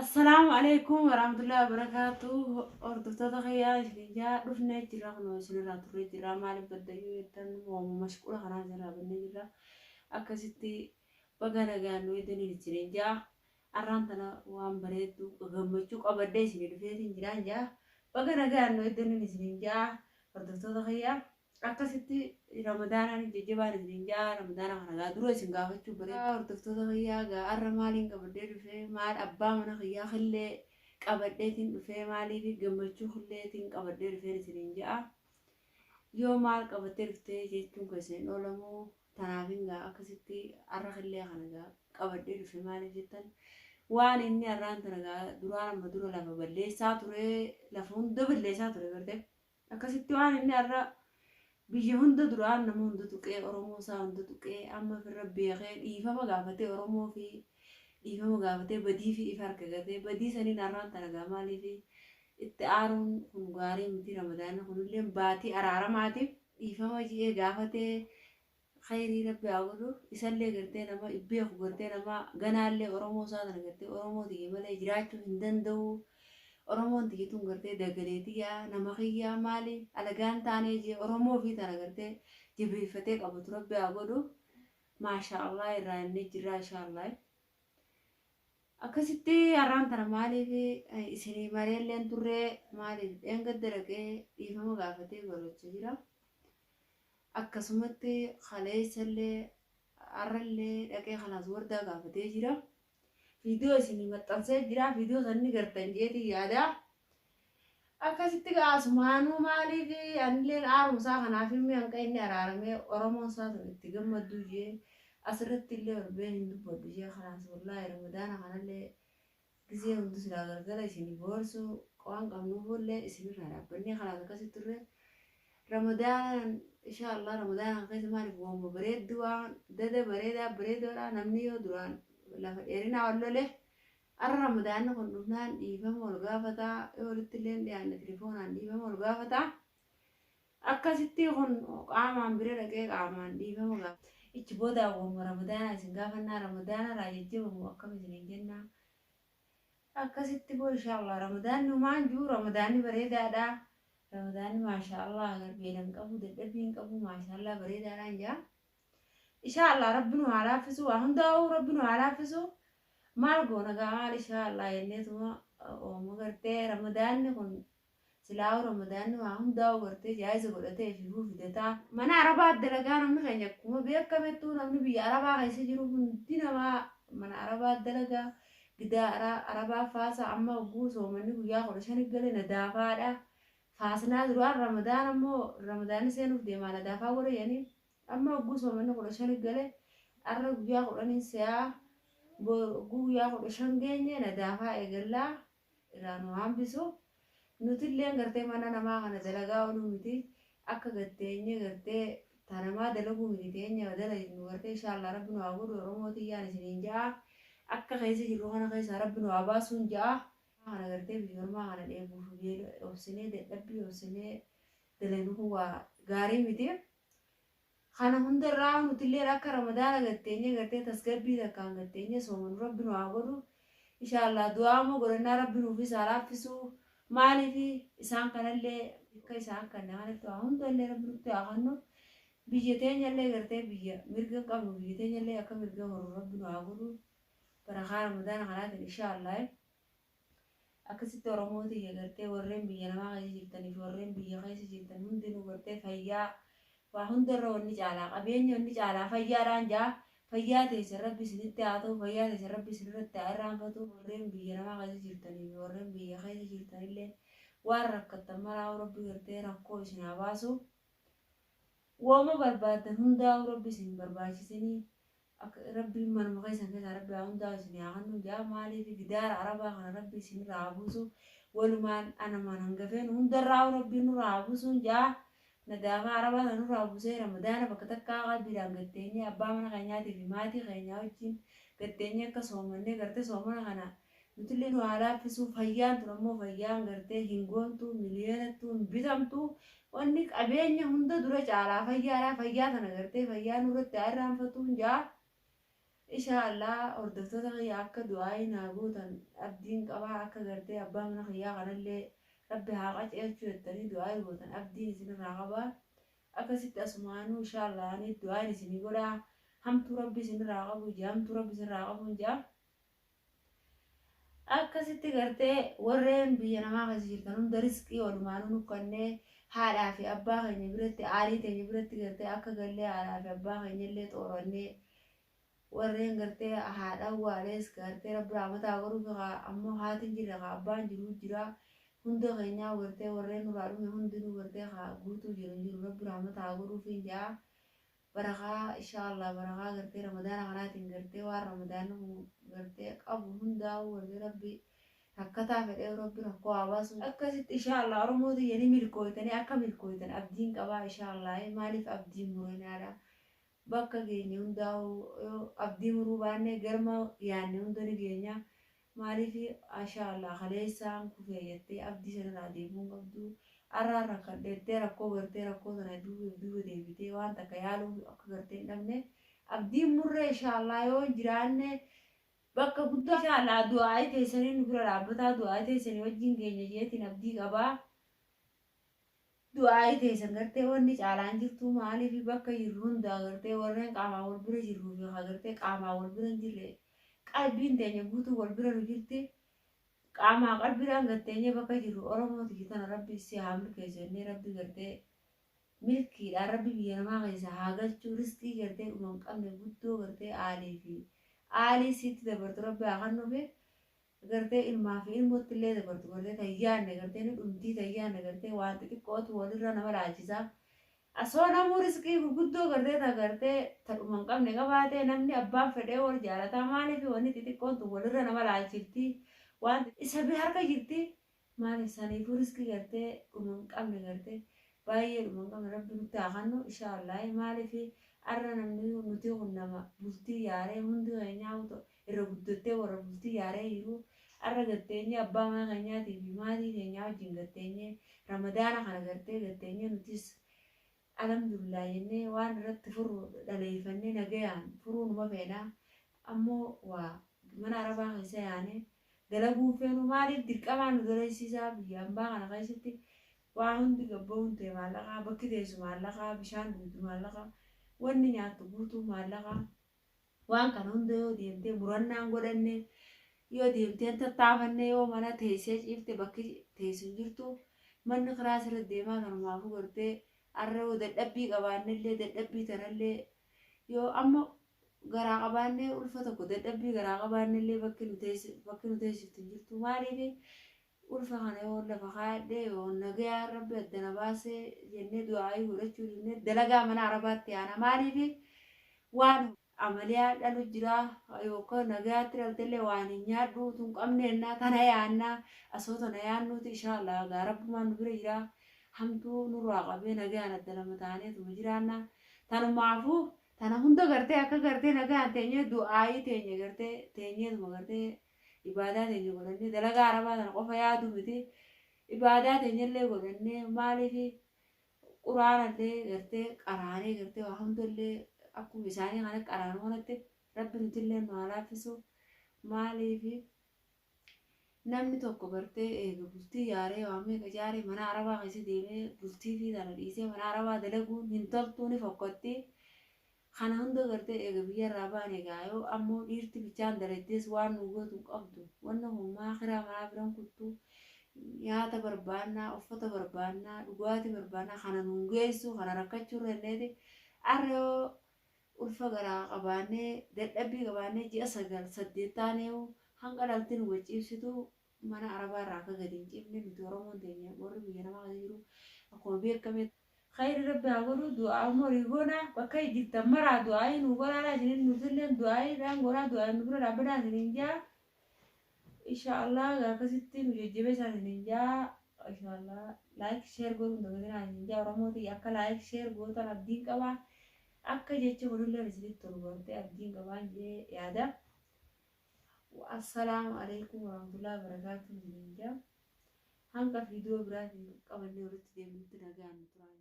السلام عليكم ورحمة الله وبركاته. أردفتو خيا شنجا دفنا جرا خنو سنرا تري جرا مالي بدأيو يتن ومشكولة خنا جرا بني جرا أكستي بغانا غانو يدني جرينجا أرانتنا وام بريدو غمچوك أبدي سني دفيتين جرانجا بغانا غانو يدني جرينجا أردفتو خيا أكستي رمضان أنا جيجبان جرينجا رمضان خنا غادرو سنغافتو بريد أردفتو خيا غا أرمالين كبدي دفي مال أبا من خيا خلي qabadheetiin dhufee maaliif gammachuu hulleetiin qabadhee dhufee isiniin ja'a yoo maal qabattee dhuftee jechuun kan isin oolamu tanaafin gaa akkasitti arra hillee kana gaa qabadhee dhufe maaliif jettan waan inni arraan tana gaa duraan amma dura lafa balleessaa ture lafa hunda balleessaa ture garte akkasitti waan inni arra biyya hunda duraan nama hunda tuqee oromoo isaa hunda tuqee amma firra beekee dhiifama gaafatee oromoo fi dhiifama gaafatee badii fi ifa harka gatee badii saniin arraan tana gaa maaliif itti aaruun kun gaarii miti ramadaana kunillee baatii araaramaatiif dhiifama ji'ee gaafatee khayrii rabbi haa godhu isallee gartee nama beeku gartee nama ganaallee oromoo isaa tana gartee oromoo tiyye malee jiraachuu hin danda'u oromoon tiyye tun gartee dagaleetiyyaa nama kiyyaa maali alagaan taanee jee oromoo fi tana gartee jabeeffatee qabatu rabbi haa godhu maashaa Allah irraa inni jira inshaa Allah. Akkasitti arraan tana maaliif isinii mareelleen turree maaliif dheengadda dhaqee dhiifama gaafatee godhachaa jira. Akkasumatti kaleessallee arrallee dhaqee kanaas wardaa gaafatee jira. Viidiyoo isinii maxxansee jira. Viidiyoo sanni gartan jeetii yaada. Akkasitti gaasumaanuu maaliif anilleen aarumsaa kanaaf himmi hanqa inni araaramee Oromoon isaa itti gammaddu jee. Asirratti illee warbeen hin dubbadhu ishee kanaas wallaahi ramadaana kanallee gisee hundi silaa gargara isinii boorsu waan qabnuufillee isinirraa dhaabbannee kanaas akkasitti turre ramadaanan inshaallah ramadaanan keessa maaliif woomma bareeddu waan dada bareedoodha namni yoo duraan lafa dheerinaa wallole arra ramadaanni kun dhufnaan dhiifama ol gaafataa yoo walitti illee dhiyaanne tilifoonaan dhiifama ol gaafataa akkasitti kun qaamaan bira dhaqee qaamaan dhiifama gaafata. Ichi booda woomma ramadaana isin gaafannaa ramadaana raajajjabamu akkam isiniin jennaa akkasitti boo inshaallah ramadaanni humaan jiru ramadaanni bareedaadha ramadaanni maashaallah garbeelan qabu dadhabbiin qabu maashaallah bareedaadhaan jaa inshaallah rabbi nu haa laaffisu waa hundaa'uu rabbi nu haa laaffisu maal goona gaa maal inshaallah jenneetuma ooma gartee ramadaanni kun silaa ramadaanni waa hundaa'uu gartee jaayiza godhatee fi fidataa mana arabaa dalagaa namni keenya akkuma beekamettuu namni biyya arabaa keessa jiru hundi namaa mana arabaa dalagaa gidaara arabaa faasa amma oguu soomanni guyyaa 15 galee nadaafaadha faasnaa duraan ramadaan ammoo ramadaanni seenuuf deemaa nadaafaa godha yanii amma oguu soomanni 15 galee arra guyyaa 10 se'aa guyyaa 15 geenye nadaafaa eegallaa irraan hambisu nutillee gartee mana namaa kana dalagaa ooluu miti akka gatteenye gartee tanamaa dalaguu miti teenya dalagu gartee inshaallah rabbi nu haa godhu oromootii yaan isiniin ja'a akka keessa jirru kana keessa rabbi nu haa baasuun ja'a kana gartee biyyoormaa kana dheebuuf obsinee dadhabbii obsinee dalagu kun waa gaarii miti kana hundarraa nutillee akka ramadaana gatteenye gartee tasgabbii takkaan gatteenye sooman rabbi nu haa godhu inshaallah du'aa moo godhannaa rabbi nuufis haa laaffisu maaliif isaan kanallee akka isaan kana kanatti waa hundallee rabbi nutti haa kennu biyya teenyallee gartee biyya mirga qabnu biyya teenyallee akka mirga horu rabbi nu haa godhu barakaa ramadaana kanaatiin inshaallah akkasitti oromootii gartee warreen biyya namaa keessa jirtaniif warreen biyya keessa jirtan hundinuu gartee fayyaa waa hundarra wanni caalaa qabeenya wanni caalaa fayyaadhaan jaa fayyaa teessa rabbi isinitti haa ta'u fayyaa teessa rabbi isinirratti haa irraanfatu warreen biyya namaa keessa jirtaniif warreen biyya keessa jirtanillee waan rakkattan maraa rabbi gartee rakkoo isin haa baasu wooma barbaadan hundaa'u rabbi isin barbaachisanii rabbiin manuma keessan keessaa rabbi haa hundaa'u isin haa kennu jaa maaliif gidaara arabaa kana rabbi isinirraa haa buusu walumaan anamaan hangafeen hundarraa rabbiin nurraa haa buusuun jaa nadaafaa arabaa nurraa buusee ramadaana bakka takkaa qalbiidhaan gatteenye abbaa mana keenyaatii fi maatii keenyaa wajjin gatteenye akka soomannee gartee soomana kana nutillee nu haa laaffisu fayyaan tun ammoo fayyaan gartee hin goontu miliyoonattuu hin bitamtu wanni qabeenya hunda dura caalaa fayyaadhaa fayyaa kana gartee fayyaa nurratti haa irraanfatu jaa إن شاء الله أردفتو تغيي أكا دعاي نابوتا أبدين قبا أكا غرتي أبا من خيا غنا اللي ربي هاقات إيرتو يتني دعاي بوتا أبدين سن راغبا أكا ست أسمانو إن شاء الله أني دعاي نسيني قولا هم تو ربي سن راغبو جا هم تو ربي سن راغبو جا أكا ست غرتي ورين بيانا ما غزيرتن هم درسكي ولمانو نقني حالا في أبا غني برتي آلي تني برتي غرتي أكا غلي على في أبا غني اللي تورني warreen gartee haadha waalees gartee rabbi rahmataa godhuuf ammoo haatiin jira abbaan jiru jira hunda keenyaa gartee warreen nuraa dhume hundinuu gartee guutuu jiru rabbi rahmataa godhuuf hin jaa barakaa inshaallah barakaa gartee ramadaana kanaatiin gartee waan ramadaana gartee qabu hundaa'u gartee rabbi rakkataa fedhee rabbi rakkoo habaasu akkasitti inshaallah oromooti yeni milkooytanii akka milkooytan abdiin qabaa inshaallah maaliif abdiin mureenaadha bakka geenye hundaa'u abdii muruu baannee garma yaanne hunda ni geenya maaliif inshaallah kaleessaan kufeeyyattee abdii sanarraa deemuu qabdu arraan rakkadheettee rakkoo gartee rakkoo sana duuba deebitee waan takka yaaluu akka gartee hin dhabne abdiin murree inshaallah yoo jiraanne bakka guddaa inshaallah du'aa'ii teessanii nu bira dhaabbataa du'aa'ii teessanii wajjin geenya jeetiin abdii qabaa du'aa'ii teessan gartee wanni caalaan jirtu maaliif bakka jirru hunda gartee warreen qaamaa wal bira jirruu fi gartee qaamaa wal bira hin jirre qalbiin teenya guutuu wal bira nu jirti qaamaa qalbiidhaan gatteenye bakka jirru oromooti tana rabbi si haa milkeessannee rabbi gartee milkiidhaan rabbi biyya namaa keessa haa galchuu riskii gartee dhuma hin qabne guddoo gartee aalii sitti dabartu rabbi haa kennuufi gartee ilmaa fi ilmootti illee dabartu gartee tayyaanne gartee ni dhumtii tayyaanne gartee waan xixiqqootu walirra nama laalchisa asoo namuu riskii gurguddoo gartee ta gartee ta dhuma hin qabne qabaatee namni abbaan fedhee wal jaalataa maaliif wanni xixiqqoon tun walirra nama laalchifti waan isa bi harka jirti maaliif saniifuu riskii gartee dhuma hin qabne gartee baay'ee dhuma hin qabne rabbi nutti haa kennu inshaallah maaliif arra namni nuti kun nama bultii yaaree hundi keenyaa irra guddattee warra bultii yaaree jiru arra gatteenye abbaa mana keenyaatii fi maatii keenyaa wajjin gatteenye ramadaana kana gartee gatteenye nutis alhamdulillah jennee waan irratti furu dhaleeffannee nagayaan furuu numa feenaa ammoo waa mana arabaa keessa yaane dalaguu feenu maaliif dirqamaan nu daleessisaa biyya hambaa kana keessatti waa hundi gabba'uun ta'e maallaqaa bakki teessu maallaqaa bishaan guutuu maallaqaa wanni nyaattu guutuu maallaqaa waan kana hunda yoo deemtee murannaan godhanne yoo deemteen tattaafanne yoo mana teessee ciifte bakki teessu jirtu manni karaa sirra deemaa kanumaafuu gartee arra yoo dadhabbii qabaannellee dadhabbii tanallee yoo amma garaa qabaannee ulfa tokko dadhabbii garaa qabaannellee bakki nu teessiftu jirtu maaliif ulfa kana yoo lafa kaadhee yoo nagayaa rabbi addana baasee jennee du'aayii godhachuu jennee dalagaa mana arabaatti yaana maaliif waan amaliyaa dhalu jira yookaan nagayaatti dhaltellee waan hin nyaadhu tun qabneennaa tana yaannaa asoo tana yaannuuti inshaallah gaa rabbumaan nu bira jira hamtuu nurraa qabee nagayaan adda lama taaneetuma jiraannaa tanumaafuu tana hunda gartee akka gartee nagayaan teenyee du'aayii teenye gartee teenyeetuma gartee ibaadaa teenye godhannee dalagaa arabaa tana qofa yaaduu miti ibaadaa teenyellee godhannee maaliif quraanallee gartee qaraanee gartee waa hundallee akkuma isaanii kana qaraan kanatti rabbi nutillee nu haa laaffisu maaliif namni tokko gartee eega bultii yaaree waan meeqa jaaree mana arabaa keessa deemee bultii fi tana dhiisee mana arabaa dalaguun hin toltuu ni fokkotti kana hunda gartee eega biyyarraa baane gaayoo ammoo dhiirti bichaan dalattees waan nu gootu qabdu wanna hummaa kiraa manaa biran kuttuu nyaata barbaannaa uffata barbaannaa dhugaatii barbaannaa kana nuun geessu kana rakkachuu renneeti arroo ulfa garaa qabaannee dadhabbii qabaannee ji'a 9-8 taaneewu hanga dhalti nu wajjiibsitu mana arabaa irraa akka gadi hin ciifne nuti oromoon teenya warri biyya namaa keessa jiru akkuma beekame khayri rabbi haa godhu du'aa umurii goona bakka jirtan maraa du'aayii nu godhaadhaa isinin nutilleen du'aayiidhaan godhaa du'aayi nu bira dhaabbataa isinin jaa inshaallah akkasitti nu jajjabe isaan isinin jaa inshaallah laayik sheer godhuun dabalinaa isinin jaa oromootii akka laayik sheer gootan abdiin qabaa akka jecha kunillee isinitti tolu gartee abdiin qabaan jee yaada assalaamu alaykum warahmatullahi wabarakatuh hanga viidiyoo biraatiin qabannee walitti deebinutti nagaan turaa